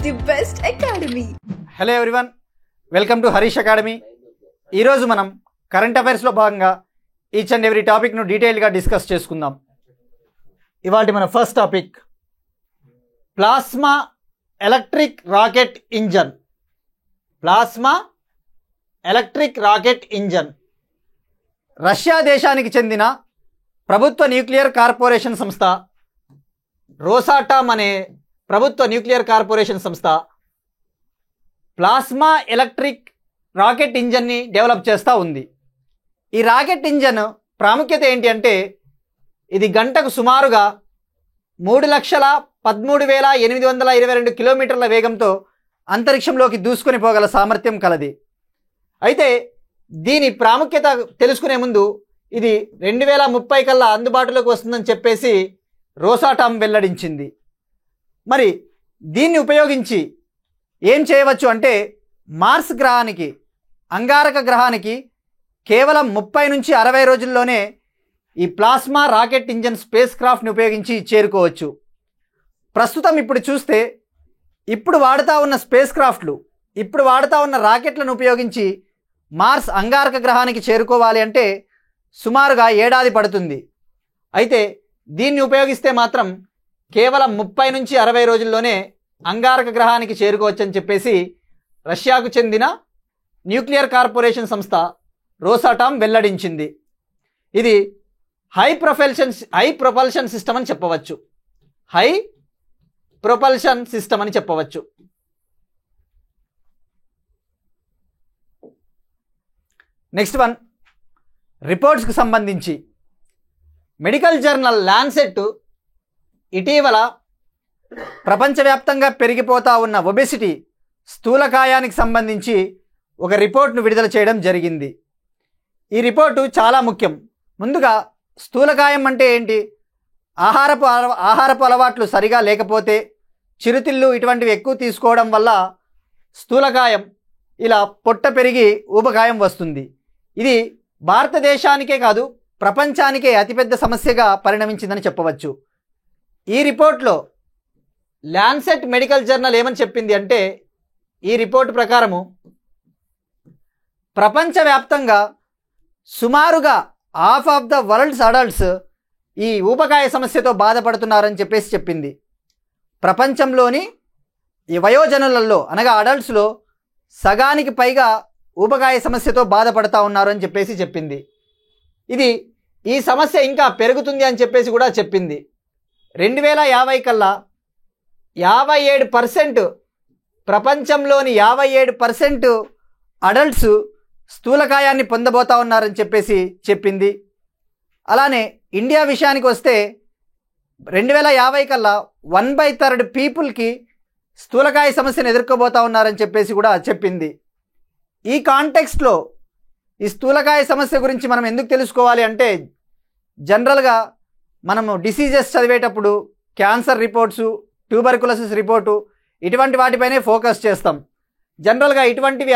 the best academy. Hello everyone, welcome to Harish academy. ఈరోజు మనం current అఫైర్స్లో భాగంగా ఈచ్ అండ్ ఎవ్రీ టాపిక్ను డీటెయిల్గా డిస్కస్ చేసుకుందాం. ఇవాళ మన first topic plasma electric rocket engine. Plasma electric rocket engine Russia దేశానికి చెందిన ప్రభుత్వ న్యూక్లియర్ కార్పొరేషన్ సంస్థ రోసాటామ్ అనే ప్రభుత్వ న్యూక్లియర్ కార్పొరేషన్ సంస్థ ప్లాస్మా ఎలక్ట్రిక్ రాకెట్ ఇంజన్ని డెవలప్ చేస్తూ ఉంది. ఈ రాకెట్ ఇంజన్ ప్రాముఖ్యత ఏంటి అంటే ఇది గంటకు సుమారుగా 3,13,822 కిలోమీటర్ల వేగంతో అంతరిక్షంలోకి దూసుకొని పోగల సామర్థ్యం కలది. అయితే దీని ప్రాముఖ్యత తెలుసుకునే ముందు ఇది 2030 కల్లా అందుబాటులోకి వస్తుందని చెప్పేసి రోసాటామ్ వెల్లడించింది. మరి దీన్ని ఉపయోగించి ఏం చేయవచ్చు అంటే మార్స్ గ్రహానికి, అంగారక గ్రహానికి కేవలం 30 నుంచి 60 రోజుల్లోనే ఈ ప్లాస్మా రాకెట్ ఇంజన్ స్పేస్ క్రాఫ్ట్ని ఉపయోగించి చేరుకోవచ్చు. ప్రస్తుతం ఇప్పుడు చూస్తే ఇప్పుడు వాడుతూ ఉన్న స్పేస్ క్రాఫ్ట్లు, ఇప్పుడు వాడుతూ ఉన్న రాకెట్లను ఉపయోగించి మార్స్ అంగారక గ్రహానికి చేరుకోవాలి అంటే సుమారుగా ఏడాది పడుతుంది. అయితే దీన్ని ఉపయోగిస్తే మాత్రం కేవలం 30 నుంచి 60 రోజుల్లోనే అంగారక గ్రహానికి చేరుకోవచ్చని చెప్పేసి రష్యాకు చెందిన న్యూక్లియర్ కార్పొరేషన్ సంస్థ రోసాటామ్ వెల్లడించింది. ఇది హై ప్రొపల్షన్ సిస్టమ్ అని చెప్పవచ్చు. హై ప్రొపల్షన్ సిస్టమ్ అని చెప్పవచ్చు. నెక్స్ట్ వన్, రిపోర్ట్స్కి సంబంధించి మెడికల్ జర్నల్ ల్యాన్సెట్ ఇటీవల ప్రపంచవ్యాప్తంగా పెరిగిపోతూ ఉన్న ఒబెసిటీ, స్థూలకాయానికి సంబంధించి ఒక రిపోర్ట్ను విడుదల చేయడం జరిగింది. ఈ రిపోర్టు చాలా ముఖ్యం. ముందుగా స్థూలకాయం అంటే ఏంటి? ఆహారపు అలవాట్లు సరిగా లేకపోతే, చిరుతిళ్ళు ఇటువంటివి ఎక్కువ తీసుకోవడం వల్ల స్థూలకాయం, ఇలా పొట్ట పెరిగి ఊబకాయం వస్తుంది. ఇది భారతదేశానికే కాదు ప్రపంచానికే అతిపెద్ద సమస్యగా పరిణమించిందని చెప్పవచ్చు. ఈ రిపోర్ట్లో ల్యాన్సెట్ మెడికల్ జర్నల్ ఏమని చెప్పింది అంటే, ఈ రిపోర్ట్ ప్రకారము ప్రపంచవ్యాప్తంగా సుమారుగా half of the world's adults ఈ ఊబకాయ సమస్యతో బాధపడుతున్నారని చెప్పేసి చెప్పింది. ప్రపంచంలోని ఈ వయోజనులలో అనగా అడల్ట్స్లో సగానికి పైగా ఊబకాయ సమస్యతో బాధపడుతూ ఉన్నారు అని చెప్పేసి చెప్పింది. ఇది ఈ సమస్య ఇంకా పెరుగుతుంది అని చెప్పేసి కూడా చెప్పింది. 2050 కల్లా 57%, ప్రపంచంలోని 57% అడల్ట్స్ స్థూలకాయాన్ని పొందబోతా ఉన్నారని చెప్పేసి చెప్పింది. అలానే ఇండియా విషయానికి వస్తే 2050 కల్లా 1/3 పీపుల్కి స్థూలకాయ సమస్యను ఎదుర్కోబోతా ఉన్నారని చెప్పేసి కూడా చెప్పింది. ఈ కాంటెక్స్ట్లో ఈ స్థూలకాయ సమస్య గురించి మనం ఎందుకు తెలుసుకోవాలి అంటే, జనరల్గా మనము డిసీజెస్ చదివేటప్పుడు క్యాన్సర్ రిపోర్ట్సు, ట్యూబర్కులోసిస్ రిపోర్టు ఇటువంటి వాటిపైనే ఫోకస్ చేస్తాం. జనరల్గా ఇటువంటివి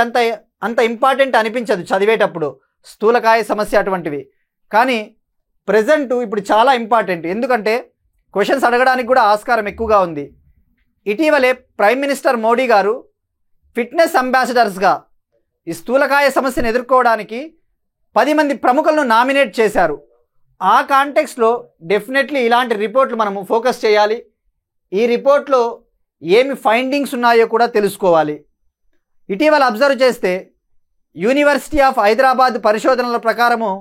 అంత ఇంపార్టెంట్ అనిపించదు చదివేటప్పుడు, స్థూలకాయ సమస్య అటువంటివి. కానీ ప్రజెంట్ ఇప్పుడు చాలా ఇంపార్టెంట్, ఎందుకంటే క్వశ్చన్స్ అడగడానికి కూడా ఆస్కారం ఎక్కువగా ఉంది. ఇటీవలే ప్రైమ్ మినిస్టర్ మోడీ గారు ఫిట్నెస్ అంబాసిడర్స్గా ఈ స్థూలకాయ సమస్యను ఎదుర్కోవడానికి 10 మంది ప్రముఖులను నామినేట్ చేశారు. ఆ కాంటెక్స్లో డెఫినెట్లీ ఇలాంటి రిపోర్ట్లు మనము ఫోకస్ చేయాలి. ఈ రిపోర్ట్లో ఏమి ఫైండింగ్స్ ఉన్నాయో కూడా తెలుసుకోవాలి. ఇటీవల అబ్జర్వ్ చేస్తే యూనివర్సిటీ ఆఫ్ హైదరాబాద్ పరిశోధనల ప్రకారము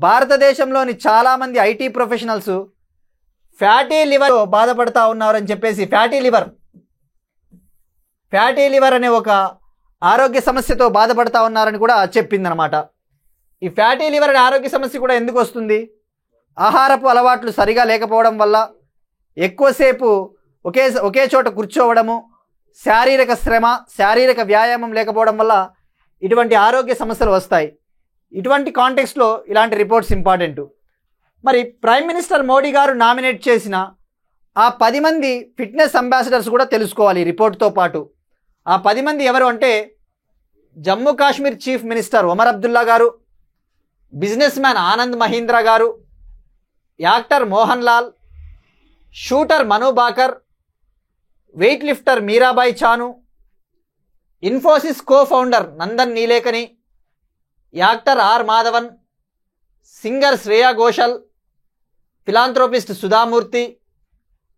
భారతదేశంలోని చాలామంది ఐటీ ప్రొఫెషనల్స్ ఫ్యాటీ లివర్ బాధపడుతూ ఉన్నారని చెప్పేసి, ఫ్యాటీ లివర్ అనే ఒక ఆరోగ్య సమస్యతో బాధపడుతూ ఉన్నారని కూడా చెప్పిందనమాట. ఈ ఫ్యాటీ లివర్ అనే ఆరోగ్య సమస్య కూడా ఎందుకు వస్తుంది? ఆహారపు అలవాట్లు సరిగా లేకపోవడం వల్ల, ఎక్కువసేపు ఒకే చోట కూర్చోవడము, శారీరక శ్రమ, శారీరక వ్యాయామం లేకపోవడం వల్ల ఇటువంటి ఆరోగ్య సమస్యలు వస్తాయి. ఇటువంటి కాంటెక్స్ట్లో ఇలాంటి రిపోర్ట్స్ ఇంపార్టెంట్. మరి ప్రైమ్ మినిస్టర్ మోడీ గారు నామినేట్ చేసిన ఆ 10 మంది ఫిట్నెస్ అంబాసిడర్స్ కూడా తెలుసుకోవాలి ఈ రిపోర్ట్తో పాటు. ఆ 10 మంది ఎవరు అంటే, Jammu Kashmir chief minister Omar Abdullah garu, businessman Anand Mahindra garu, actor Mohanlal, shooter Manu Bhaker, weightlifter Mirabai Chanu, Infosys co founder Nandan Nilekani, actor R Madhavan, singer Shreya Ghoshal, philanthropist Sudha Murty,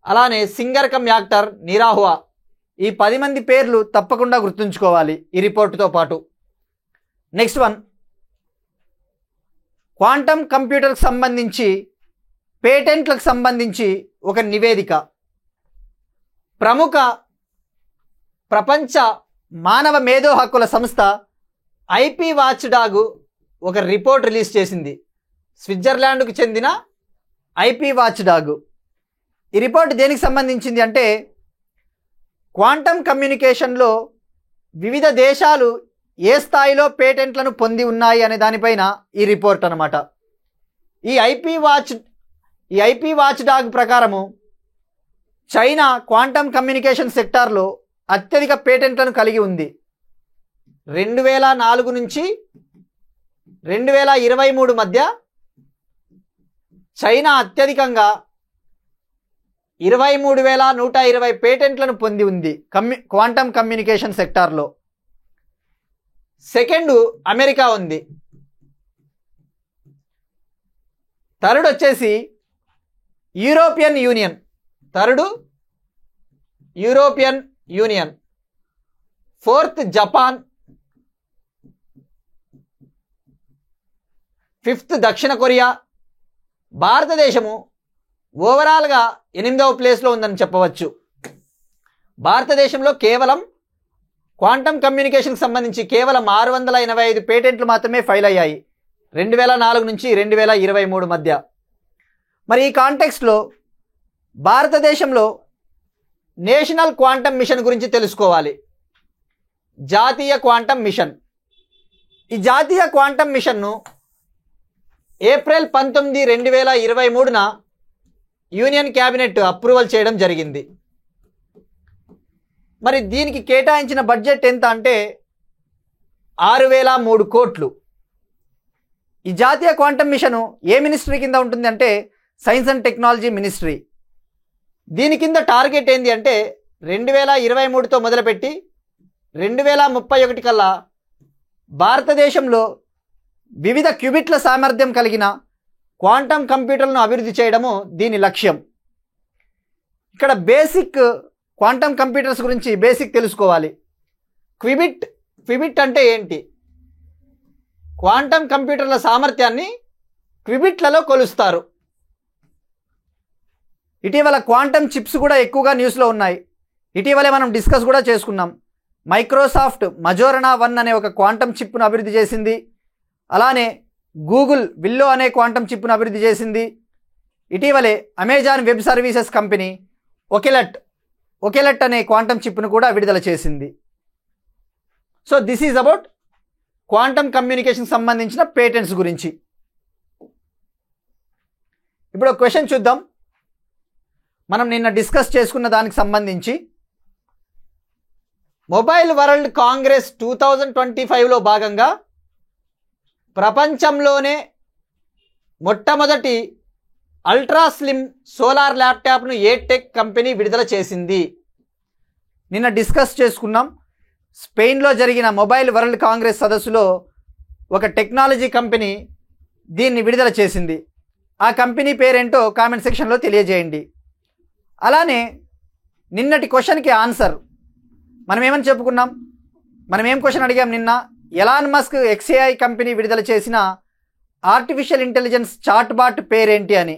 అలానే సింగర్ కమ్ యాక్టర్ నీరాహువా. ఈ 10 మంది పేర్లు తప్పకుండా గుర్తుంచుకోవాలి ఈ రిపోర్టుతో పాటు. నెక్స్ట్ వన్, క్వాంటమ్ కంప్యూటర్కి సంబంధించి పేటెంట్లకు సంబంధించి ఒక నివేదిక. ప్రపంచ మానవ మేధో హక్కుల సంస్థ ఐపీ వాచ్ డాగ్ ఒక రిపోర్ట్ రిలీజ్ చేసింది. స్విట్జర్లాండ్కు చెందిన ఐపీ వాచ్ డాగ్. ఈ రిపోర్ట్ దేనికి సంబంధించింది అంటే క్వాంటమ్ కమ్యూనికేషన్లో వివిధ దేశాలు ఏ స్థాయిలో పేటెంట్లను పొంది ఉన్నాయి అనే దానిపైన ఈ రిపోర్ట్ అన్నమాట. ఈ ఐపీ వాచ్ డాగ్ ప్రకారము చైనా క్వాంటమ్ కమ్యూనికేషన్ సెక్టార్లో అత్యధిక పేటెంట్లను కలిగి ఉంది. 2004 నుంచి 2023 మధ్య చైనా అత్యధికంగా 23,120 పేటెంట్లను పొంది ఉంది క్వాంటమ్ కమ్యూనికేషన్ సెక్టార్లో. సెకండ్ అమెరికా ఉంది. థర్డ్ వచ్చేసి European union. Fourth Japan. Fifth దక్షిణ కొరియా. భారతదేశము ఓవరాల్గా 8వ ప్లేస్లో ఉందని చెప్పవచ్చు. భారతదేశంలో కేవలం క్వాంటమ్ కమ్యూనికేషన్కి సంబంధించి కేవలం 685 పేటెంట్లు మాత్రమే ఫైల్ అయ్యాయి 2004 నుంచి 2023 మధ్య. మరి ఈ కాంటెక్స్ట్లో భారతదేశంలో నేషనల్ క్వాంటమ్ మిషన్ గురించి తెలుసుకోవాలి. జాతీయ క్వాంటమ్ మిషన్. ఈ జాతీయ క్వాంటమ్ మిషన్ను ఏప్రిల్ 19, 2023న యూనియన్ క్యాబినెట్ అప్రూవల్ చేయడం జరిగింది. మరి దీనికి కేటాయించిన బడ్జెట్ ఎంత అంటే 6,003 కోట్లు. ఈ జాతీయ క్వాంటమ్ మిషను ఏ మినిస్ట్రీ కింద ఉంటుంది అంటే సైన్స్ అండ్ టెక్నాలజీ మినిస్ట్రీ. దీని కింద టార్గెట్ ఏంది అంటే 2023తో మొదలుపెట్టి 2031 కల్లా భారతదేశంలో వివిధ క్యూబిట్ల సామర్థ్యం కలిగిన క్వాంటమ్ కంప్యూటర్లను అభివృద్ధి చేయడము దీని లక్ష్యం. ఇక్కడ బేసిక్ క్వాంటమ్ కంప్యూటర్స్ గురించి బేసిక్ తెలుసుకోవాలి. క్విబిట్ అంటే ఏంటి? క్వాంటమ్ కంప్యూటర్ల సామర్థ్యాన్ని క్విబిట్లలో కొలుస్తారు. ఇటీవల క్వాంటమ్ చిప్స్ కూడా ఎక్కువగా న్యూస్లో ఉన్నాయి. ఇటీవలే మనం డిస్కస్ కూడా చేసుకున్నాం. మైక్రోసాఫ్ట్ మజోరనా 1 అనే ఒక క్వాంటమ్ చిప్ను అభివృద్ధి చేసింది. అలానే గూగుల్ విల్లో అనే క్వాంటమ్ చిప్ను అభివృద్ధి చేసింది. ఇటీవలే అమెజాన్ వెబ్ సర్వీసెస్ కంపెనీ ఒకెలెట్ అనే క్వాంటమ్ చిప్ను కూడా విడుదల చేసింది. So this is about quantum communication సంబంధించిన పేటెంట్స్ గురించి. ఇప్పుడు ఒక క్వశ్చన్ చూద్దాం. మనం నిన్న డిస్కస్ చేసుకున్న దానికి సంబంధించి మొబైల్ వరల్డ్ కాంగ్రెస్ 2025లో భాగంగా ప్రపంచంలోనే మొట్టమొదటి అల్ట్రా స్లిమ్ సోలార్ ల్యాప్టాప్ను ఏ టెక్ కంపెనీ విడుదల చేసింది? నిన్న డిస్కస్ చేసుకున్నాం. స్పెయిన్లో జరిగిన మొబైల్ వరల్డ్ కాంగ్రెస్ సదస్సులో ఒక టెక్నాలజీ కంపెనీ దీన్ని విడుదల చేసింది. ఆ కంపెనీ పేరేంటో కామెంట్ సెక్షన్లో తెలియజేయండి. అలానే నిన్నటి క్వశ్చన్కి ఆన్సర్ మనం ఏమని చెప్పుకున్నాం? మనం ఏం క్వశ్చన్ అడిగాం నిన్న? ఎలాన్ మస్క్ XAI కంపెనీ విడుదల చేసిన ఆర్టిఫిషియల్ ఇంటెలిజెన్స్ చాట్బాట్ పేరేంటి అని.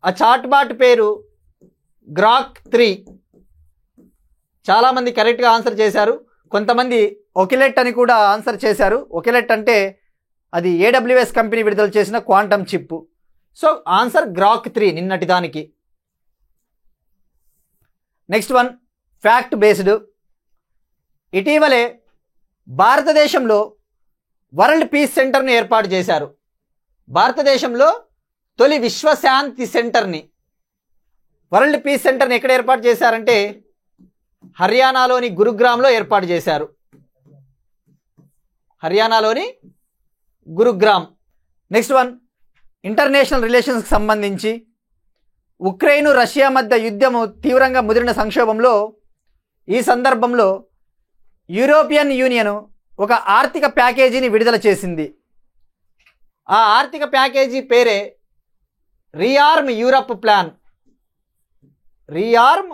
ఆ చాట్బాట్ పేరు గ్రాక్ 3. చాలామంది కరెక్ట్గా ఆన్సర్ చేశారు. కొంతమంది ఒకెలెట్ అని కూడా ఆన్సర్ చేశారు. ఒకెలెట్ అంటే అది AWS కంపెనీ విడుదల చేసిన quantum chip. So answer Grok 3 నిన్నటి దానికి. Next one, fact based. ఇటీవలే భారతదేశంలో వరల్డ్ పీస్ సెంటర్ని ఏర్పాటు చేశారు. భారతదేశంలో తొలి విశ్వశాంతి సెంటర్ని, వరల్డ్ పీస్ సెంటర్ని ఎక్కడ ఏర్పాటు చేశారంటే హర్యానాలోని గురుగ్రామ్లో ఏర్పాటు చేశారు. హర్యానాలోని గురుగ్రామ్. నెక్స్ట్ వన్, ఇంటర్నేషనల్ రిలేషన్స్కి సంబంధించి ఉక్రెయిన్ రష్యా మధ్య యుద్ధము తీవ్రంగా ముదిరిన సంక్షోభంలో ఈ సందర్భంలో యూరోపియన్ యూనియన్ ఒక ఆర్థిక ప్యాకేజీని విడుదల చేసింది. ఆ ఆర్థిక ప్యాకేజీ పేరే రీఆర్మ్ యూరప్ ప్లాన్. రీఆర్మ్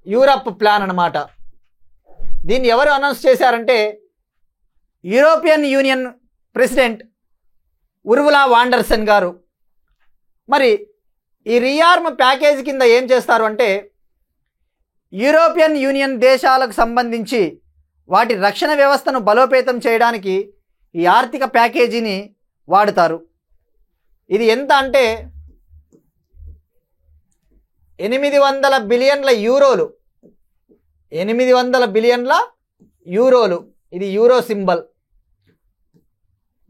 యూరప్ ప్లాన్ అన్నమాట. దీన్ని ఎవరు అనౌన్స్ చేశారంటే European union president Ursula van der లెయన్ గారు. మరి ఈ రీఆర్మ్ ప్యాకేజీ కింద ఏం చేస్తారు అంటే యూరోపియన్ యూనియన్ దేశాలకు సంబంధించి వాటి రక్షణ వ్యవస్థను బలోపేతం చేయడానికి ఈ ఆర్థిక ప్యాకేజీని వాడుతారు. ఇది ఎంత అంటే 800 బిలియన్ల యూరోలు. 800 బిలియన్ల యూరోలు. ఇది యూరో సింబల్.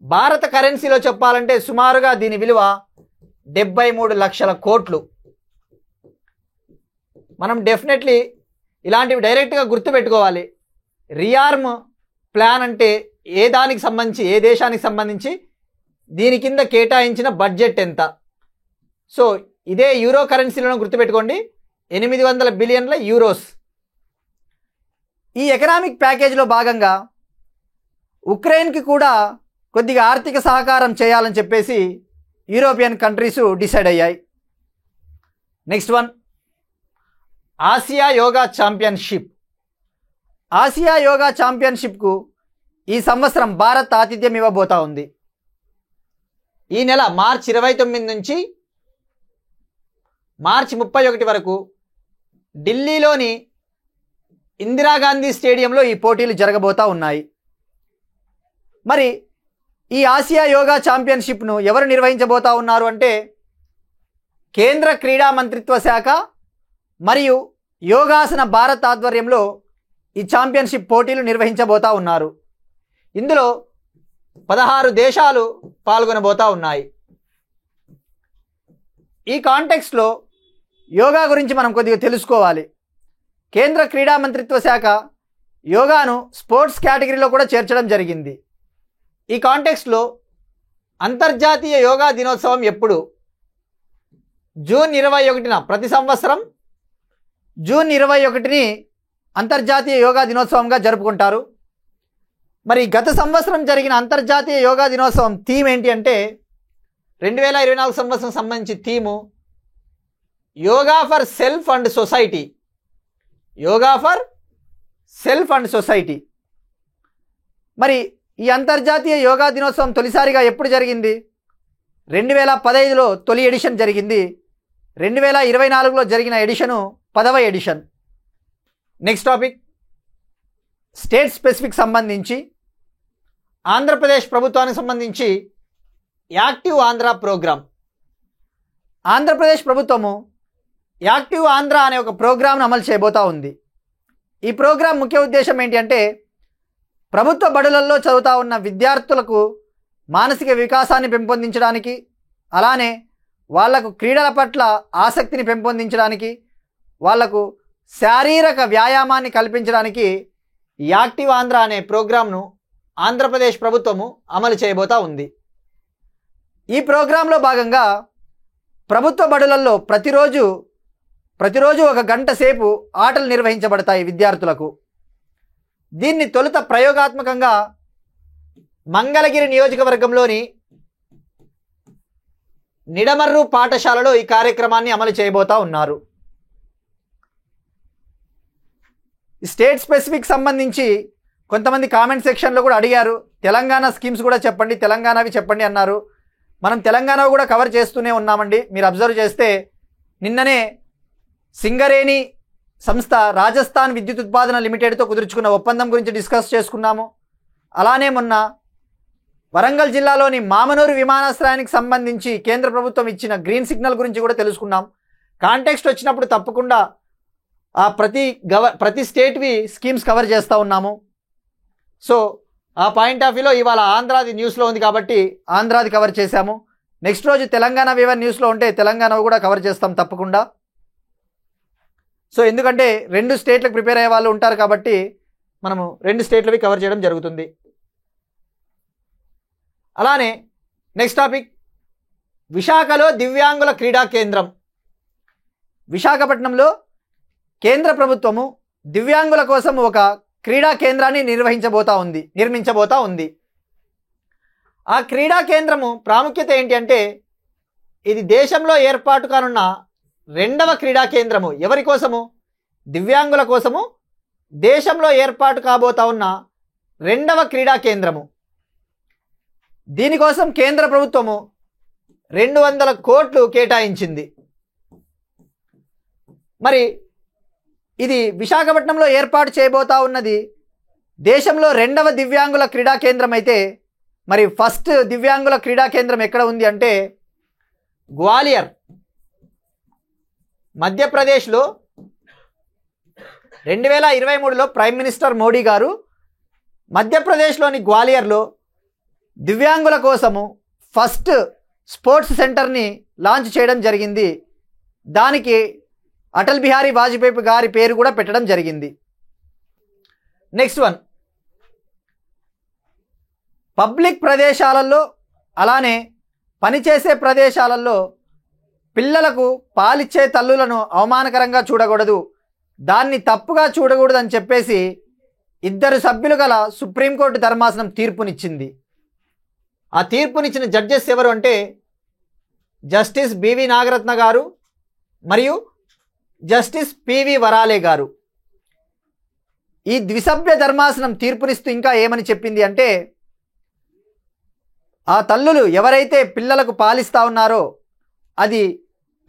భారత కరెన్సీలో చెప్పాలంటే సుమారుగా దీని విలువ 73 లక్షల కోట్లు. మనం డెఫినెట్లీ ఇలాంటివి డైరెక్ట్గా గుర్తుపెట్టుకోవాలి. రీఆర్మ్ ప్లాన్ అంటే ఏ దానికి సంబంధించి, ఏ దేశానికి సంబంధించి, దీని కింద కేటాయించిన బడ్జెట్ ఎంత. సో ఇదే యూరో కరెన్సీలను గుర్తుపెట్టుకోండి, 800 బిలియన్ల యూరోస్. ఈ ఎకనామిక్ ప్యాకేజీలో భాగంగా ఉక్రెయిన్కి కూడా కొద్దిగా ఆర్థిక సహకారం చేయాలని చెప్పేసి యూరోపియన్ కంట్రీస్ డిసైడ్ అయ్యాయి. Next one, Asia yoga championship. Asia yoga ఛాంపియన్షిప్కు ఈ సంవత్సరం భారత్ ఆతిథ్యం ఇవ్వబోతా ఉంది. ఈ నెల మార్చి 29 నుంచి మార్చి 31 వరకు ఢిల్లీలోని ఇందిరాగాంధీ స్టేడియంలో ఈ పోటీలు జరగబోతా ఉన్నాయి. మరి ఈ ఆసియా యోగా ఛాంపియన్షిప్ను ఎవరు నిర్వహించబోతా ఉన్నారు అంటే కేంద్ర క్రీడా మంత్రిత్వ శాఖ మరియు యోగాసన భారత్ ఆధ్వర్యంలో ఈ ఛాంపియన్షిప్ పోటీలు నిర్వహించబోతా ఉన్నారు. ఇందులో 16 దేశాలు పాల్గొనబోతా ఉన్నాయి. ఈ కాంటెక్స్ట్లో యోగా గురించి మనం కొద్దిగా తెలుసుకోవాలి. కేంద్ర క్రీడా మంత్రిత్వ శాఖ యోగాను స్పోర్ట్స్ కేటగిరీలో కూడా చేర్చడం జరిగింది. ఈ కాంటెక్స్ట్లో అంతర్జాతీయ యోగా దినోత్సవం ఎప్పుడు? జూన్ 21న. ప్రతి సంవత్సరం జూన్ 21ని అంతర్జాతీయ యోగా దినోత్సవంగా జరుపుకుంటారు. మరి గత సంవత్సరం జరిగిన అంతర్జాతీయ యోగా దినోత్సవం థీమ్ ఏంటి అంటే 2024 సంవత్సరం సంబంధించి theme yoga for self and society. Yoga for self and society. మరి ఈ అంతర్జాతీయ యోగా దినోత్సవం తొలిసారిగా ఎప్పుడు జరిగింది? 2015లో తొలి ఎడిషన్ జరిగింది. 2024లో జరిగిన ఎడిషను 10వ edition. Next topic, state specific సంబంధించి ఆంధ్రప్రదేశ్ ప్రభుత్వానికి సంబంధించి యాక్టివ్ ఆంధ్ర ప్రోగ్రాం. ఆంధ్రప్రదేశ్ ప్రభుత్వము యాక్టివ్ ఆంధ్ర అనే ఒక ప్రోగ్రాంను అమలు చేయబోతా ఉంది. ఈ ప్రోగ్రాం ముఖ్య ఉద్దేశం ఏంటి అంటే ప్రభుత్వ బడులలో చదువుతూ ఉన్న విద్యార్థులకు మానసిక వికాసాన్ని పెంపొందించడానికి, అలానే వాళ్లకు క్రీడల పట్ల ఆసక్తిని పెంపొందించడానికి, వాళ్లకు శారీరక వ్యాయామాన్ని కల్పించడానికి యాక్టివ్ ఆంధ్ర అనే ప్రోగ్రాంను ఆంధ్రప్రదేశ్ ప్రభుత్వము అమలు చేయబోతా ఉంది. ఈ ప్రోగ్రాంలో భాగంగా ప్రభుత్వ బడులలో ప్రతిరోజు 1 గంట సేపు ఆటలు నిర్వహించబడతాయి విద్యార్థులకు. దీన్ని తొలుత ప్రయోగాత్మకంగా మంగళగిరి నియోజకవర్గంలోని నిడమర్రు పాఠశాలలో ఈ కార్యక్రమాన్ని అమలు చేయబోతా ఉన్నారు. స్టేట్ స్పెసిఫిక్ సంబంధించి కొంతమంది కామెంట్ సెక్షన్లో కూడా అడిగారు, తెలంగాణ స్కీమ్స్ కూడా చెప్పండి, తెలంగాణవి చెప్పండి అన్నారు. మనం తెలంగాణ కూడా కవర్ చేస్తూనే ఉన్నామండి. మీరు అబ్జర్వ్ చేస్తే నిన్ననే సింగరేణి సంస్థ రాజస్థాన్ విద్యుత్ ఉత్పాదన లిమిటెడ్తో కుదుర్చుకున్న ఒప్పందం గురించి డిస్కస్ చేసుకున్నాము. అలానే మొన్న వరంగల్ జిల్లాలోని మామనూరు విమానాశ్రయానికి సంబంధించి కేంద్ర ప్రభుత్వం ఇచ్చిన గ్రీన్ సిగ్నల్ గురించి కూడా తెలుసుకున్నాం. కాంటెక్స్ట్ వచ్చినప్పుడు తప్పకుండా ఆ ప్రతి స్టేట్వి స్కీమ్స్ కవర్ చేస్తూ ఉన్నాము. సో ఆ పాయింట్ ఆఫ్ వ్యూలో ఇవాళ ఆంధ్రాది న్యూస్లో ఉంది కాబట్టి ఆంధ్రాది కవర్ చేశాము. నెక్స్ట్ రోజు తెలంగాణ వివర్ న్యూస్లో ఉంటే తెలంగాణ కూడా కవర్ చేస్తాం తప్పకుండా. సో ఎందుకంటే 2 స్టేట్లకు ప్రిపేర్ అయ్యే వాళ్ళు ఉంటారు కాబట్టి మనము 2 స్టేట్లవి కవర్ చేయడం జరుగుతుంది. అలానే నెక్స్ట్ టాపిక్, విశాఖలో దివ్యాంగుల క్రీడా కేంద్రం. విశాఖపట్నంలో కేంద్ర ప్రభుత్వము దివ్యాంగుల కోసం ఒక క్రీడా కేంద్రాన్ని నిర్మించబోతా ఉంది. ఆ క్రీడా కేంద్రము ప్రాముఖ్యత ఏంటి అంటే ఇది దేశంలో ఏర్పాటు కానున్న రెండవ క్రీడా కేంద్రము. ఎవరి కోసము? దివ్యాంగుల కోసము దేశంలో ఏర్పాటు కాబోతా ఉన్న రెండవ క్రీడా కేంద్రము. దీనికోసం కేంద్ర ప్రభుత్వము 200 కోట్లు కేటాయించింది. మరి ఇది విశాఖపట్నంలో ఏర్పాటు చేయబోతా ఉన్నది దేశంలో రెండవ దివ్యాంగుల క్రీడా కేంద్రం అయితే, మరి ఫస్ట్ దివ్యాంగుల క్రీడా కేంద్రం ఎక్కడ ఉంది అంటే గ్వాలియర్, మధ్యప్రదేశ్లో 2023లో ప్రైమ్ మినిస్టర్ మోడీ గారు మధ్యప్రదేశ్లోని గ్వాలియర్లో దివ్యాంగుల కోసము ఫస్ట్ స్పోర్ట్స్ సెంటర్ని లాంచ్ చేయడం జరిగింది. దానికి అటల్ బిహారీ వాజ్పేయి గారి పేరు కూడా పెట్టడం జరిగింది. నెక్స్ట్ వన్, పబ్లిక్ ప్రదేశాలలో అలానే పనిచేసే ప్రదేశాలలో పిల్లలకు పాలిచ్చే తల్లులను అవమానకరంగా చూడకూడదు, దాన్ని తప్పుగా చూడకూడదు అని చెప్పేసి 2 సభ్యులు గల సుప్రీంకోర్టు ధర్మాసనం తీర్పునిచ్చింది. ఆ తీర్పునిచ్చిన జడ్జెస్ ఎవరు అంటే జస్టిస్ బివి నాగరత్న గారు మరియు జస్టిస్ పివి వరాలే గారు. ఈ ద్విసభ్య ధర్మాసనం తీర్పునిస్తూ ఇంకా ఏమని చెప్పింది అంటే ఆ తల్లులు ఎవరైతే పిల్లలకు పాలిస్తూ ఉన్నారో అది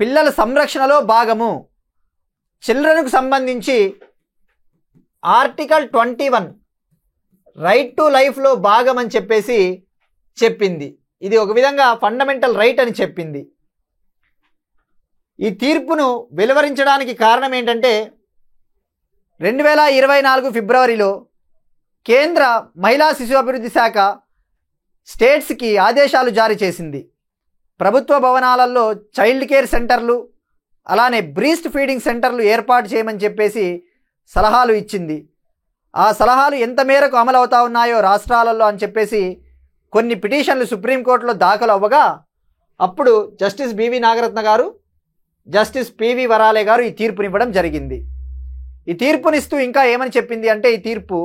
పిల్లల సంరక్షణలో భాగము. చిల్డ్రన్కు సంబంధించి ఆర్టికల్ 21 రైట్ టు లైఫ్లో భాగం అని చెప్పేసి చెప్పింది. ఇది ఒక విధంగా ఫండమెంటల్ రైట్ అని చెప్పింది. ఈ తీర్పును వెలువరించడానికి కారణం ఏంటంటే 2024 ఫిబ్రవరిలో కేంద్ర మహిళా శిశు అభివృద్ధి శాఖ స్టేట్స్కి ఆదేశాలు జారీ చేసింది. ప్రభుత్వ భవనాలలో చైల్డ్ కేర్ సెంటర్లు అలానే బ్రీస్ట్ ఫీడింగ్ సెంటర్లు ఏర్పాటు చేయమని చెప్పేసి సలహాలు ఇచ్చింది. ఆ సలహాలు ఎంత మేరకు అమలు అవుతా ఉన్నాయో రాష్ట్రాలలో అని చెప్పేసి కొన్ని పిటిషన్లు సుప్రీంకోర్టులో దాఖలు అవ్వగా అప్పుడు జస్టిస్ బివి నాగరత్న గారు, జస్టిస్ పివి వరాలే గారు ఈ తీర్పునివ్వడం జరిగింది. ఈ తీర్పునిస్తూ ఇంకా ఏమని చెప్పింది అంటే ఈ తీర్పు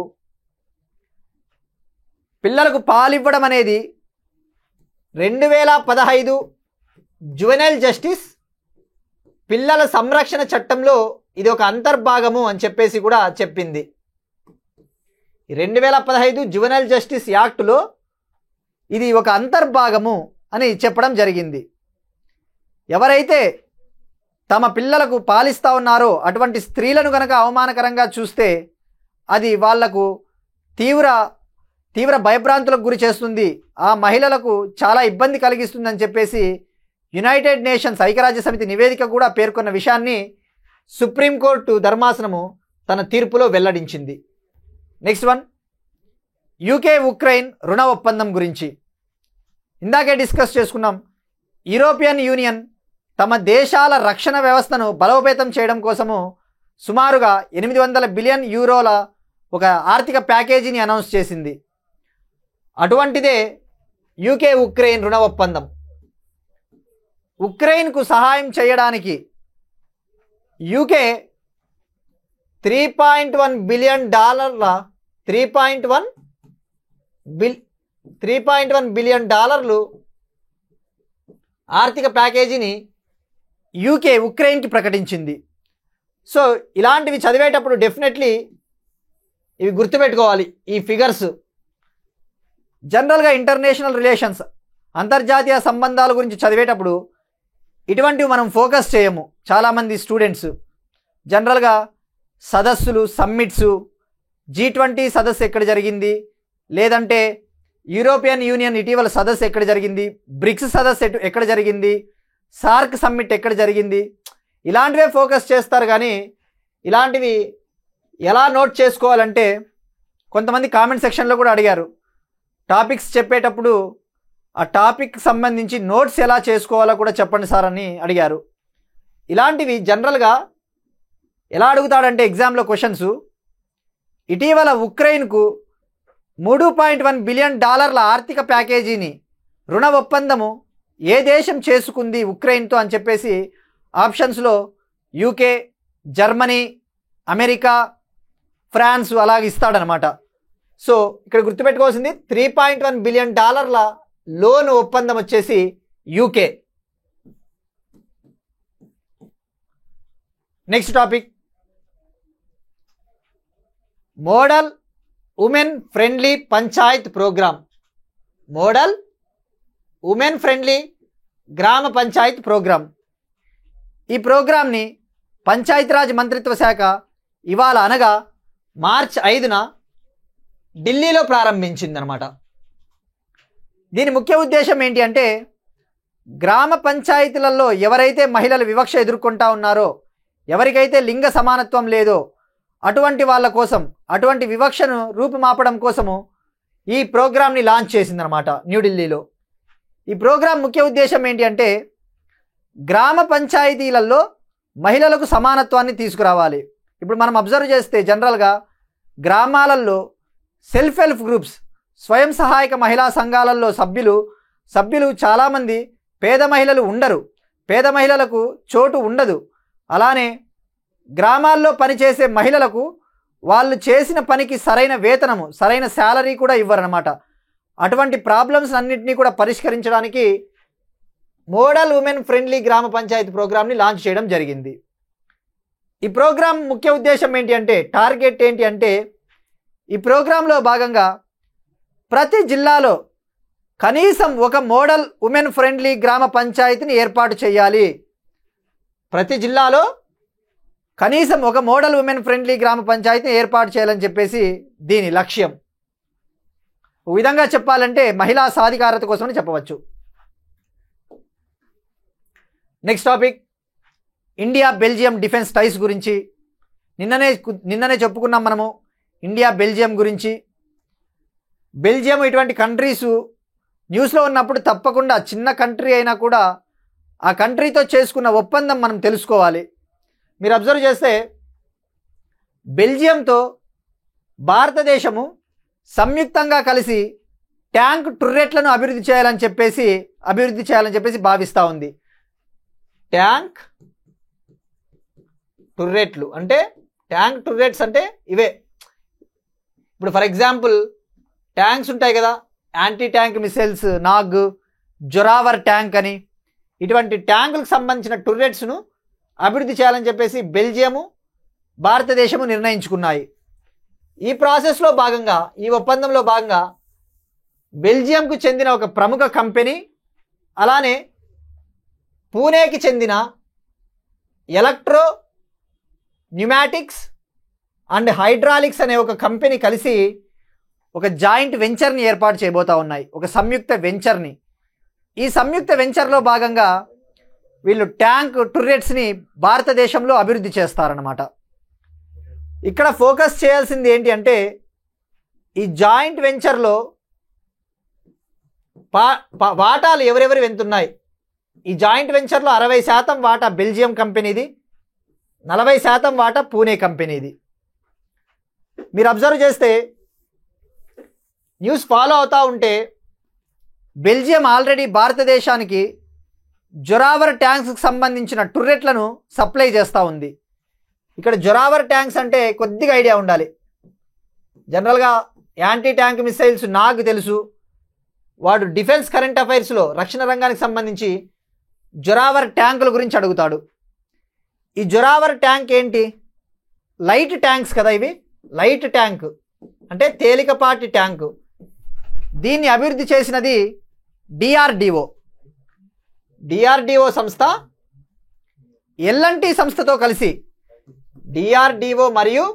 పిల్లలకు పాలివ్వడం అనేది 2015 జువెనైల్ జస్టిస్ పిల్లల సంరక్షణ చట్టంలో ఇది ఒక అంతర్భాగము అని చెప్పేసి కూడా చెప్పింది. 2015 జువెనైల్ జస్టిస్ యాక్టులో ఇది ఒక అంతర్భాగము అని చెప్పడం జరిగింది. ఎవరైతే తమ పిల్లలకు పాలిస్తూ ఉన్నారో అటువంటి స్త్రీలను కనుక అవమానకరంగా చూస్తే అది వాళ్లకు తీవ్ర భయభ్రాంతులకు గురి చేస్తుంది, ఆ మహిళలకు చాలా ఇబ్బంది కలిగిస్తుందని చెప్పేసి యునైటెడ్ నేషన్స్ ఐక్యరాజ్య సమితి నివేదిక కూడా పేర్కొన్న విషయాన్ని సుప్రీంకోర్టు ధర్మాసనము తన తీర్పులో వెల్లడించింది. నెక్స్ట్ వన్, యూకే ఉక్రెయిన్ రుణ ఒప్పందం గురించి ఇందాకే డిస్కస్ చేసుకున్నాం. యూరోపియన్ యూనియన్ తమ దేశాల రక్షణ వ్యవస్థను బలోపేతం చేయడం కోసము సుమారుగా 800 బిలియన్ యూరోల ఒక ఆర్థిక ప్యాకేజీని అనౌన్స్ చేసింది. అటువంటిదే యూకే ఉక్రెయిన్ రుణ ఒప్పందం. ఉక్రెయిన్కు సహాయం చేయడానికి యూకే $3.1 బిలియన్ 3.1 బిలియన్ డాలర్లు ఆర్థిక ప్యాకేజీని యూకే ఉక్రెయిన్కి ప్రకటించింది. సో ఇలాంటివి చదివేటప్పుడు డెఫినెట్లీ ఇవి గుర్తుపెట్టుకోవాలి. ఈ ఫిగర్స్ జనరల్గా ఇంటర్నేషనల్ రిలేషన్స్ అంతర్జాతీయ సంబంధాల గురించి చదివేటప్పుడు ఇటువంటివి మనం ఫోకస్ చేయము. చాలామంది స్టూడెంట్స్ జనరల్గా సదస్సులు, సమ్మిట్స్, G20 సదస్సు ఎక్కడ జరిగింది, లేదంటే యూరోపియన్ యూనియన్ ఇటీవల సదస్సు ఎక్కడ జరిగింది, బ్రిక్స్ సదస్సు ఎక్కడ జరిగింది, సార్క్ సమ్మిట్ ఎక్కడ జరిగింది, ఇలాంటివే ఫోకస్ చేస్తారు. కానీ ఇలాంటివి ఎలా నోట్ చేసుకోవాలంటే కొంతమంది కామెంట్ సెక్షన్లో కూడా అడిగారు, టాపిక్స్ చెప్పేటప్పుడు ఆ టాపిక్ సంబంధించి నోట్స్ ఎలా చేసుకోవాలో కూడా చెప్పండి సార్ అని అడిగారు. ఇలాంటివి జనరల్గా ఎలా అడుగుతాడంటే ఎగ్జామ్లో క్వశ్చన్స్, ఇటీవల ఉక్రెయిన్కు $3.1 బిలియన్ ఆర్థిక ప్యాకేజీని రుణ ఒప్పందము ఏ దేశం చేసుకుంది ఉక్రెయిన్తో అని చెప్పేసి ఆప్షన్స్లో యూకే, జర్మనీ, అమెరికా, ఫ్రాన్స్ అలాగ ఇస్తాడనమాట. సో ఇక్కడ గుర్తుపెట్టుకోవాల్సింది $3.1 బిలియన్ లోన్ ఒప్పందం వచ్చేసి UK. Next topic, model women friendly panchayat programme. Model women friendly గ్రామ పంచాయత్ ప్రోగ్రామ్. ఈ ప్రోగ్రామ్ని పంచాయతీరాజ్ మంత్రిత్వ శాఖ ఇవాళ అనగా మార్చి 5న ఢిల్లీలో ప్రారంభించిందనమాట. దీని ముఖ్య ఉద్దేశం ఏంటి అంటే, గ్రామ పంచాయతీలలో ఎవరైతే మహిళలు వివక్ష ఎదుర్కొంటా ఉన్నారో, ఎవరికైతే లింగ సమానత్వం లేదో అటువంటి వాళ్ళ కోసం, అటువంటి వివక్షను రూపుమాపడం కోసము ఈ ప్రోగ్రామ్ని లాంచ్ చేసిందనమాట న్యూఢిల్లీలో. ఈ ప్రోగ్రాం ముఖ్య ఉద్దేశం ఏంటి అంటే, గ్రామ పంచాయతీలలో మహిళలకు సమానత్వాన్ని తీసుకురావాలి. ఇప్పుడు మనం అబ్జర్వ్ చేస్తే జనరల్గా గ్రామాలలో సెల్ఫ్ హెల్ప్ గ్రూప్స్, స్వయం సహాయక మహిళా సంఘాలలో సభ్యులు చాలామంది పేద మహిళలు ఉండరు, పేద మహిళలకు చోటు ఉండదు. అలానే గ్రామాల్లో పనిచేసే మహిళలకు వాళ్ళు చేసిన పనికి సరైన వేతనము, సరైన శాలరీ కూడా ఇవ్వరన్నమాట. అటువంటి ప్రాబ్లమ్స్ అన్నింటినీ కూడా పరిష్కరించడానికి మోడల్ ఉమెన్ ఫ్రెండ్లీ గ్రామ పంచాయతీ ప్రోగ్రామ్ని లాంచ్ చేయడం జరిగింది. ఈ ప్రోగ్రాం ముఖ్య ఉద్దేశం ఏంటి అంటే, టార్గెట్ ఏంటి అంటే, ఈ ప్రోగ్రాంలో భాగంగా ప్రతి జిల్లాలో కనీసం ఒక మోడల్ ఉమెన్ ఫ్రెండ్లీ గ్రామ పంచాయతీని ఏర్పాటు చేయాలి. ప్రతి జిల్లాలో కనీసం ఒక మోడల్ ఉమెన్ ఫ్రెండ్లీ గ్రామ పంచాయతీని ఏర్పాటు చేయాలని చెప్పేసి దీని లక్ష్యం. ఒక విధంగా చెప్పాలంటే మహిళా సాధికారత కోసమని చెప్పవచ్చు. Next topic, India Belgium defence ties గురించి. నిన్ననే చెప్పుకున్నాం మనము ఇండియా బెల్జియం గురించి. బెల్జియం ఇటువంటి కంట్రీసు న్యూస్లో ఉన్నప్పుడు తప్పకుండా చిన్న కంట్రీ అయినా కూడా ఆ కంట్రీతో చేసుకున్న ఒప్పందం మనం తెలుసుకోవాలి. మీరు అబ్జర్వ్ చేస్తే బెల్జియంతో భారతదేశము సంయుక్తంగా కలిసి ట్యాంక్ టర్రెట్లను అభివృద్ధి చేయాలని చెప్పేసి భావిస్తూ ఉంది. ట్యాంక్ టర్రెట్లు అంటే, ట్యాంక్ టర్రెట్స్ అంటే ఇవే. ఇప్పుడు ఫర్ ఎగ్జాంపుల్ ట్యాంక్స్ ఉంటాయి కదా, anti tank missiles, Nag, Zorawar tank అని, ఇటువంటి ట్యాంకులకు సంబంధించిన టర్రెట్స్ను అభివృద్ధి చేయాలని చెప్పేసి బెల్జియము, భారతదేశము నిర్ణయించుకున్నాయి. ఈ ప్రాసెస్లో భాగంగా, ఈ ఒప్పందంలో భాగంగా బెల్జియంకు చెందిన ఒక ప్రముఖ కంపెనీ, అలానే పూణేకి చెందిన ఎలక్ట్రో న్యూమాటిక్స్ అండ్ హైడ్రాలిక్స్ అనే ఒక కంపెనీ కలిసి ఒక జాయింట్ వెంచర్ని ఏర్పాటు చేయబోతూ ఉన్నాయి, ఒక సంయుక్త వెంచర్ని. ఈ సంయుక్త వెంచర్లో భాగంగా వీళ్ళు ట్యాంక్ టర్రెట్స్ని భారతదేశంలో అభివృద్ధి చేస్తారన్నమాట. ఇక్కడ ఫోకస్ చేయాల్సింది ఏంటి అంటే, ఈ జాయింట్ వెంచర్లో వాటాలు ఎవరెవరు వెళ్తున్నాయి. ఈ జాయింట్ వెంచర్లో 60% వాటా బెల్జియం కంపెనీది, 40% వాటా పూణే కంపెనీది. మీరు అబ్జర్వ్ చేస్తే న్యూస్ ఫాలో అవుతూ ఉంటే బెల్జియం ఆల్రెడీ భారతదేశానికి జొరావర్ ట్యాంక్స్కి సంబంధించిన టర్రెట్లను సప్లై చేస్తూ ఉంది. ఇక్కడ జొరావర్ ట్యాంక్స్ అంటే కొద్దిగా ఐడియా ఉండాలి. జనరల్గా యాంటీ ట్యాంక్ మిసైల్స్ నాకు తెలుసు, వాడు డిఫెన్స్ కరెంట్ అఫైర్స్లో రక్షణ రంగానికి సంబంధించి జొరావర్ ట్యాంకుల గురించి అడుగుతాడు. ఈ జొరావర్ ట్యాంక్ ఏంటి? లైట్ ట్యాంక్స్ కదా ఇవి. లైట్ ట్యాంక్ అంటే తేలికపాటి ట్యాంకు. దీన్ని అభివృద్ధి చేసినది డిఆర్డిఓ సంస్థ ఎల్ఎన్టీ సంస్థతో కలిసి, డిఆర్డిఓ మరియు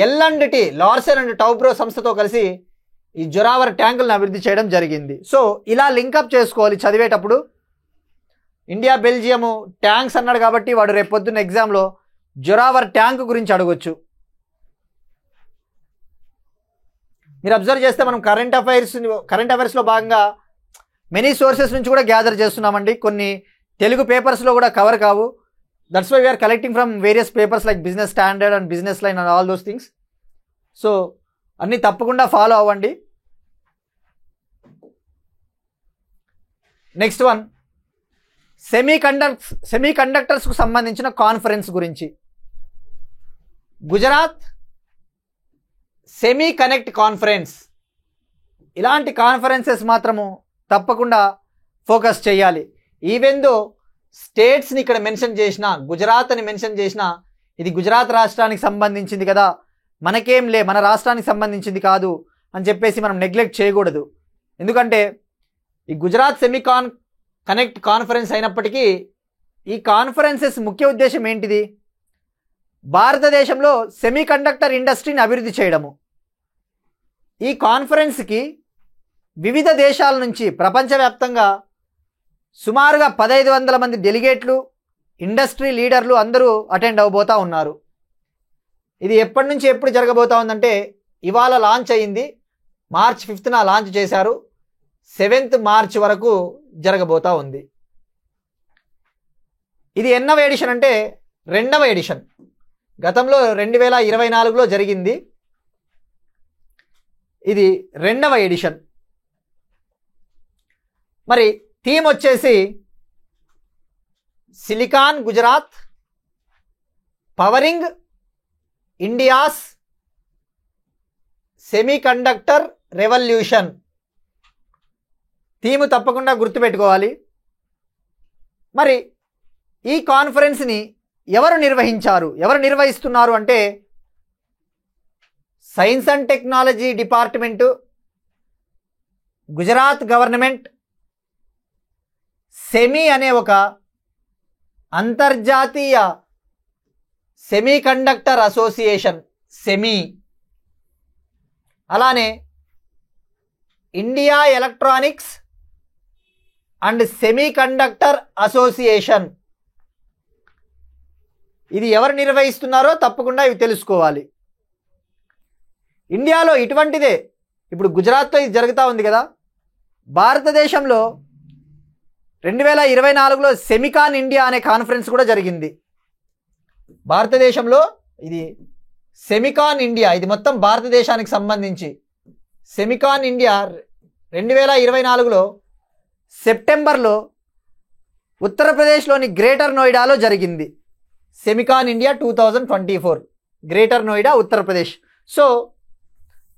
ఎల్ఎండ్టీ లార్సెన్ అండ్ టౌబ్రో సంస్థతో కలిసి ఈ జొరావర్ ట్యాంకులను అభివృద్ధి చేయడం జరిగింది. సో ఇలా లింకప్ చేసుకోవాలి చదివేటప్పుడు. ఇండియా బెల్జియము ట్యాంక్స్ అన్నాడు కాబట్టి వాడు రేపు పొద్దున్న ఎగ్జామ్లో జొరావర్ ట్యాంక్ గురించి అడగొచ్చు. మీరు అబ్జర్వ్ చేస్తే మనం కరెంట్ అఫైర్స్లో భాగంగా మెనీ సోర్సెస్ నుంచి కూడా గ్యాదర్ చేస్తున్నామండి. కొన్ని తెలుగు పేపర్స్లో కూడా కవర్ కావు. That's why we are collecting from various papers like business standard and business line and all those things. So అన్నీ తప్పకుండా ఫాలో అవ్వండి. నెక్స్ట్ వన్, సెమీకండక్టర్స్కు సంబంధించిన కాన్ఫరెన్స్ గురించి. Gujarat semi connect conference. ఇలాంటి కాన్ఫరెన్సెస్ మాత్రము తప్పకుండా ఫోకస్ చేయాలి. ఈవెన్ దో స్టేట్స్ని ఇక్కడ మెన్షన్ చేసిన, గుజరాత్ అని మెన్షన్ చేసిన, ఇది గుజరాత్ రాష్ట్రానికి సంబంధించింది కదా, మనకేం లే, మన రాష్ట్రానికి సంబంధించింది కాదు అని చెప్పేసి మనం నెగ్లెక్ట్ చేయకూడదు. ఎందుకంటే ఈ గుజరాత్ కనెక్ట్ కాన్ఫరెన్స్ అయినప్పటికీ ఈ కాన్ఫరెన్సెస్ ముఖ్య ఉద్దేశం ఏంటిది? భారతదేశంలో సెమీకండక్టర్ ఇండస్ట్రీని అభివృద్ధి చేయడము. ఈ కాన్ఫరెన్స్కి వివిధ దేశాల నుంచి ప్రపంచవ్యాప్తంగా సుమారుగా 1500 మంది డెలిగేట్లు, ఇండస్ట్రీ లీడర్లు అందరూ అటెండ్ అవ్వబోతూ ఉన్నారు. ఇది ఎప్పటి నుంచి ఎప్పుడు జరగబోతా ఉందంటే, ఇవాళ లాంచ్ అయ్యింది, మార్చ్ 5న లాంచ్ చేశారు, 7th మార్చ్ వరకు జరగబోతా ఉంది. ఇది ఎన్నవ ఎడిషన్ అంటే 2వ ఎడిషన్. గతంలో 2024లో జరిగింది, ఇది 2వ ఎడిషన్. మరి థీమ్ వచ్చేసి silicon Gujarat pouring India's semiconductor revolution. Theme తప్పకుండా గుర్తుపెట్టుకోవాలి. మరి ఈ కాన్ఫరెన్స్ని ఎవరు నిర్వహిస్తున్నారు అంటే science and technology department, Gujarat government, semi అనే ఒక అంతర్జాతీయ సెమీకండక్టర్ అసోసియేషన్ సెమీ, అలానే India electronics and semiconductor association. ఇది ఎవరు నిర్వహిస్తున్నారో తప్పకుండా ఇవి తెలుసుకోవాలి. ఇండియాలో ఇటువంటిదే ఇప్పుడు గుజరాత్లో ఇది జరుగుతూ ఉంది కదా. భారతదేశంలో 2024లో సెమికాన్ ఇండియా అనే కాన్ఫరెన్స్ కూడా జరిగింది. భారతదేశంలో ఇది సెమికాన్ ఇండియా, ఇది మొత్తం భారతదేశానికి సంబంధించి సెమికాన్ ఇండియా 2024లో సెప్టెంబర్లో ఉత్తరప్రదేశ్లోని గ్రేటర్ నోయిడాలో జరిగింది. SEMICON India 2024, greater Noida, Uttar Pradesh. So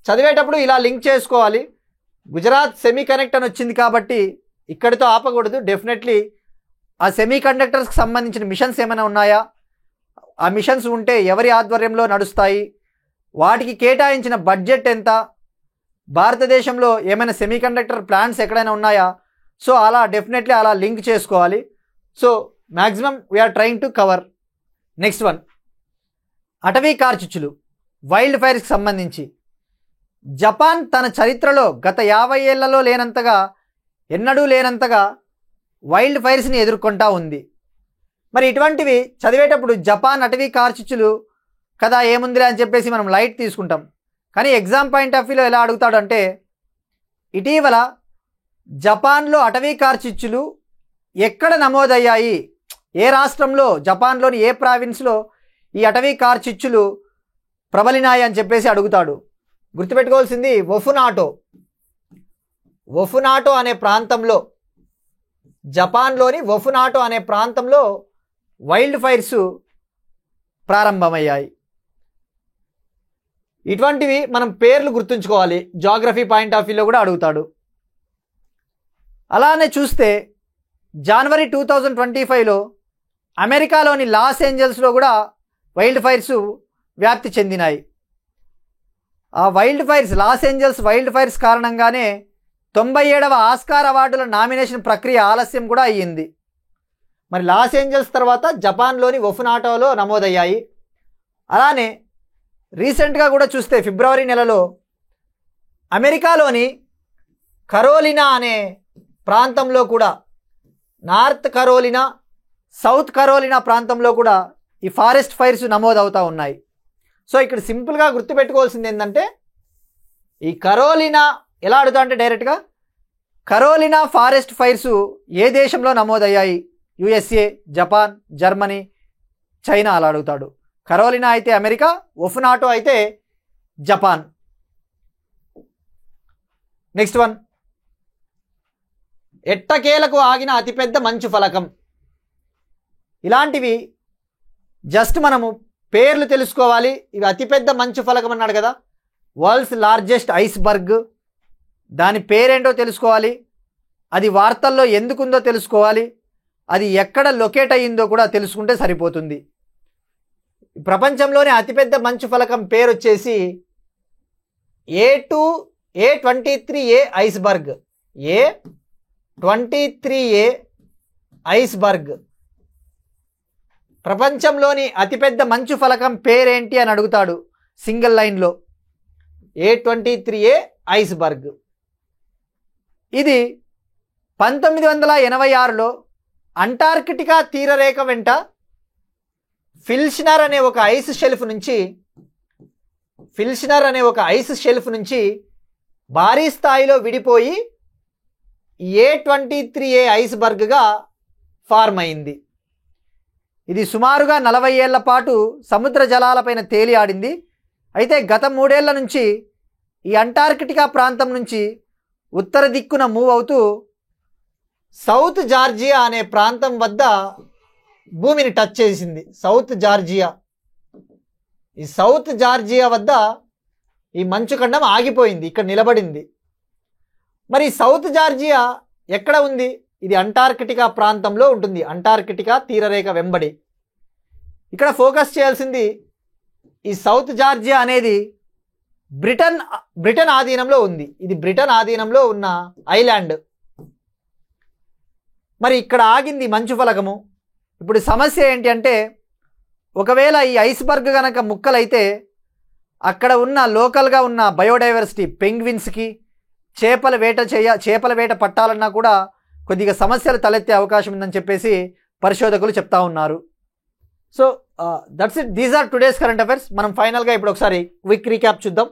చదివేటప్పుడు ఇలా లింక్ చేసుకోవాలి. గుజరాత్ సెమీ కనెక్ట్ అని వచ్చింది కాబట్టి ఇక్కడితో ఆపకూడదు. డెఫినెట్లీ ఆ సెమీ కండక్టర్స్కి సంబంధించిన మిషన్స్ ఏమైనా ఉన్నాయా, ఆ మిషన్స్ ఉంటే ఎవరి ఆధ్వర్యంలో నడుస్తాయి, వాటికి కేటాయించిన బడ్జెట్ ఎంత, భారతదేశంలో ఏమైనా సెమీ కండక్టర్ ప్లాంట్స్ ఎక్కడైనా ఉన్నాయా, సో అలా డెఫినెట్లీ అలా లింక్ చేసుకోవాలి. So maximum we are trying to cover. Next one, అటవీ కార్చిచ్చులు, వైల్డ్ ఫైర్స్కి సంబంధించి. జపాన్ తన చరిత్రలో గత 50 ఏళ్లలో ఎన్నడూ లేనంతగా వైల్డ్ ఫైర్స్ని ఎదుర్కొంటా ఉంది. మరి ఇటువంటివి చదివేటప్పుడు జపాన్ అటవీ కార్చిచ్చులు కదా ఏముందిలే అని చెప్పేసి మనం లైట్ తీసుకుంటాం. కానీ ఎగ్జామ్ పాయింట్ ఆఫ్ వ్యూలో ఎలా అడుగుతాడు అంటే, ఇటీవల జపాన్లో అటవీ కార్చిచ్చులు ఎక్కడ నమోదయ్యాయి, ఏ రాష్ట్రంలో, జపాన్లోని ఏ ప్రావిన్స్లో ఈ అటవీ కార్చిచ్చులు ప్రబలినాయి అని చెప్పేసి అడుగుతాడు. గుర్తుపెట్టుకోవాల్సింది వఫునాటో అనే ప్రాంతంలో, జపాన్లోని వఫునాటో అనే ప్రాంతంలో వైల్డ్ ఫైర్స్ ప్రారంభమయ్యాయి. ఇటువంటివి మనం పేర్లు గుర్తుంచుకోవాలి. జాగ్రఫీ పాయింట్ ఆఫ్ వ్యూలో కూడా అడుగుతాడు. అలానే చూస్తే జనవరి 2025లో అమెరికాలోని లాస్ ఏంజల్స్లో కూడా వైల్డ్ ఫైర్స్ వ్యాప్తి చెందినాయి. ఆ wild fires, Los Angeles wild fires కారణంగానే 97వ ఆస్కార్ అవార్డుల నామినేషన్ ప్రక్రియ ఆలస్యం కూడా అయ్యింది. మరి లాస్ ఏంజల్స్ తర్వాత జపాన్లోని వఫునాటోలో నమోదయ్యాయి. అలానే రీసెంట్గా కూడా చూస్తే ఫిబ్రవరి నెలలో అమెరికాలోని కరోలినా అనే ప్రాంతంలో కూడా, నార్త్ కరోలినా, సౌత్ కరోలినా ప్రాంతంలో కూడా ఈ ఫారెస్ట్ ఫైర్స్ నమోదవుతూ ఉన్నాయి. సో ఇక్కడ సింపుల్గా గుర్తుపెట్టుకోవాల్సింది ఏంటంటే, ఈ కరోలినా ఎలా అడుగుతా అంటే డైరెక్ట్గా కరోలినా ఫారెస్ట్ ఫైర్స్ ఏ దేశంలో నమోదయ్యాయి, USA, జపాన్, జర్మనీ, చైనా అలా అడుగుతాడు. కరోలినా అయితే అమెరికా, వఫునాటో అయితే జపాన్. నెక్స్ట్ వన్, ఎట్టకేలకు ఆగిన అతిపెద్ద మంచు ఫలకం. ఇలాంటివి జస్ట్ మనము పేర్లు తెలుసుకోవాలి. ఇవి అతిపెద్ద మంచు ఫలకం అన్నాడు కదా, వరల్డ్స్ లార్జెస్ట్ ఐస్బర్గ్, దాని పేరేంటో తెలుసుకోవాలి, అది వార్తల్లో ఎందుకుందో తెలుసుకోవాలి, అది ఎక్కడ లొకేట్ అయ్యిందో కూడా తెలుసుకుంటే సరిపోతుంది. ప్రపంచంలోనే అతిపెద్ద మంచు ఫలకం పేరు వచ్చేసి A23A ఐస్బర్గ్. A23A iceberg. ప్రపంచంలోని అతిపెద్ద మంచు ఫలకం పేరేంటి అని అడుగుతాడు సింగిల్ లైన్లో. A23A iceberg. ఇది 1986లో అంటార్కిటికా తీరరేఖ వెంట ఫిల్షనర్ అనే ఒక ఐస్ షెల్ఫ్ నుంచి భారీ స్థాయిలో విడిపోయి A23A ఐస్బర్గ్గా ఫార్మ్ అయింది. ఇది సుమారుగా 40 ఏళ్ల పాటు సముద్ర జలాలపైన తేలి ఆడింది. అయితే గత 3 ఏళ్ల నుంచి ఈ అంటార్కిటికా ప్రాంతం నుంచి ఉత్తర దిక్కున మూవ్ అవుతూ సౌత్ జార్జియా అనే ప్రాంతం వద్ద భూమిని టచ్ చేసింది. సౌత్ జార్జియా వద్ద ఈ మంచుఖండం ఆగిపోయింది, ఇక్కడ నిలబడింది. మరి సౌత్ జార్జియా ఎక్కడ ఉంది? ఇది అంటార్కిటికా ప్రాంతంలో ఉంటుంది, అంటార్కిటికా తీరరేఖ వెంబడి. ఇక్కడ ఫోకస్ చేయాల్సింది ఈ సౌత్ జార్జియా అనేది బ్రిటన్ ఆధీనంలో ఉంది. ఇది బ్రిటన్ ఆధీనంలో ఉన్న ఐలాండ్. మరి ఇక్కడ ఆగింది మంచు ఫలకము. ఇప్పుడు సమస్య ఏంటి అంటే, ఒకవేళ ఈ ఐస్బర్గ్ కనుక ముక్కలైతే అక్కడ ఉన్న లోకల్గా ఉన్న బయోడైవర్సిటీ, పెంగ్విన్స్కి చేపల వేట పట్టాలన్నా కూడా కొద్దిగా సమస్యలు తలెత్తే అవకాశం ఉందని చెప్పేసి పరిశోధకులు చెప్తా ఉన్నారు. So that's it, these are today's current affairs. మనం ఫైనల్గా ఇప్పుడు ఒకసారి క్విక్ రీక్యాప్ చూద్దాం.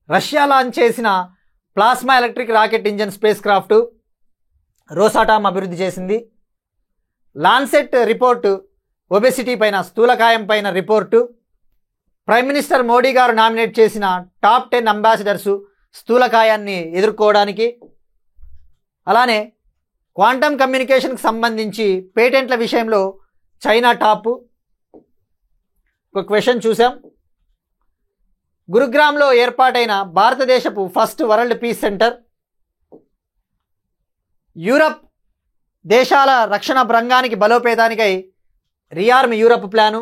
రష్యా లాంచ్ చేసిన plasma electric rocket engine spacecraft Rosatom అభివృద్ధి చేసింది. లాన్సెట్ రిపోర్టు ఒబెసిటీ పైన, స్థూలకాయం పైన రిపోర్టు. ప్రైమ్ మినిస్టర్ మోడీ గారు నామినేట్ చేసిన టాప్ 10 అంబాసిడర్సు స్థూలకాయాన్ని ఎదుర్కోవడానికి. అలానే క్వాంటమ్ కమ్యూనికేషన్కి సంబంధించి పేటెంట్ల విషయంలో చైనా టాపు. ఒక క్వశ్చన్ చూసాం. గురుగ్రామ్లో ఏర్పాటైన భారతదేశపు first world peace centre. Europe దేశాల రక్షణ రంగానికి బలోపేతానికై రియార్మ్ యూరప్ ప్లాను.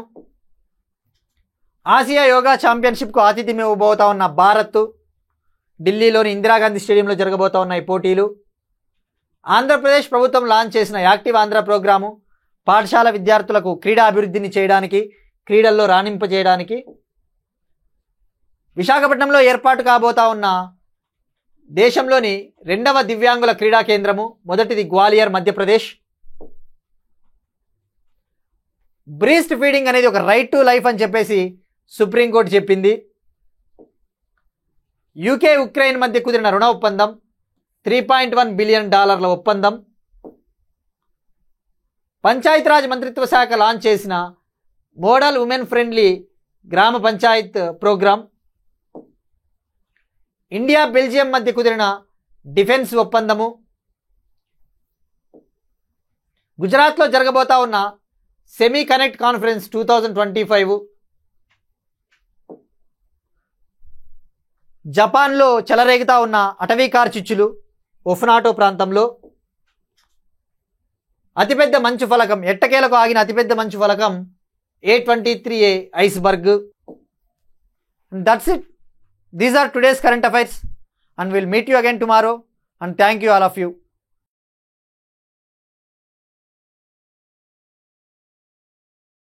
ఆసియా యోగా ఛాంపియన్షిప్కు ఆతిథ్యం ఇవ్వబోతా ఉన్న భారత్. ఢిల్లీలోని ఇందిరాగాంధీ స్టేడియంలో జరగబోతా ఉన్న ఈ పోటీలు. ఆంధ్రప్రదేశ్ ప్రభుత్వం లాంచ్ చేసిన యాక్టివ్ ఆంధ్ర ప్రోగ్రాము పాఠశాల విద్యార్థులకు క్రీడా అభివృద్ధిని చేయడానికి, క్రీడల్లో రాణింపజేయడానికి. విశాఖపట్నంలో ఏర్పాటు కాబోతా ఉన్న దేశంలోని 2వ దివ్యాంగుల క్రీడా కేంద్రము. మొదటిది గ్వాలియర్, మధ్యప్రదేశ్. బ్రీస్ట్ ఫీడింగ్ అనేది ఒక రైట్ టు లైఫ్ అని చెప్పేసి సుప్రీంకోర్టు చెప్పింది. యూకే ఉక్రెయిన్ మధ్య కుదిరిన రుణ ఒప్పందం, $3.1 బిలియన్ ఒప్పందం. పంచాయతీరాజ్ మంత్రిత్వ శాఖ లాంచ్ చేసిన మోడల్ ఉమెన్ ఫ్రెండ్లీ గ్రామ పంచాయత్ ప్రోగ్రాం. ఇండియా బెల్జియం మధ్య కుదిరిన డిఫెన్స్ ఒప్పందము. గుజరాత్లో జరగబోతా ఉన్న సెమీ కనెక్ట్ కాన్ఫరెన్స్ 2025. జపాన్లో చెలరేగుతా ఉన్న అటవీ కార్చిచ్చులు ఒఫ్నాటో ప్రాంతంలో. అతిపెద్ద మంచు ఫలకం, ఎట్టకేలకు ఆగిన అతిపెద్ద మంచు ఫలకం A23A iceberg. That's it, these are today's current affairs, and we'll meet you again tomorrow, and thank you all of you.